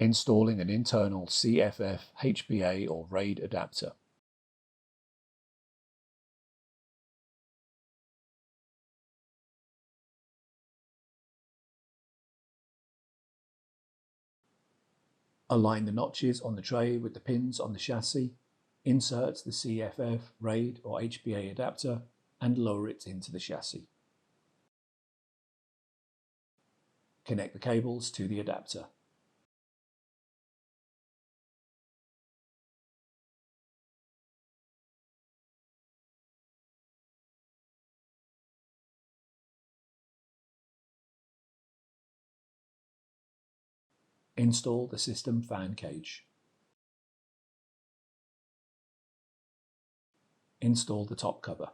Installing an internal CFF HBA or RAID adapter. Align the notches on the tray with the pins on the chassis, insert the CFF RAID or HBA adapter and lower it into the chassis. Connect the cables to the adapter. Install the system fan cage. Install the top cover.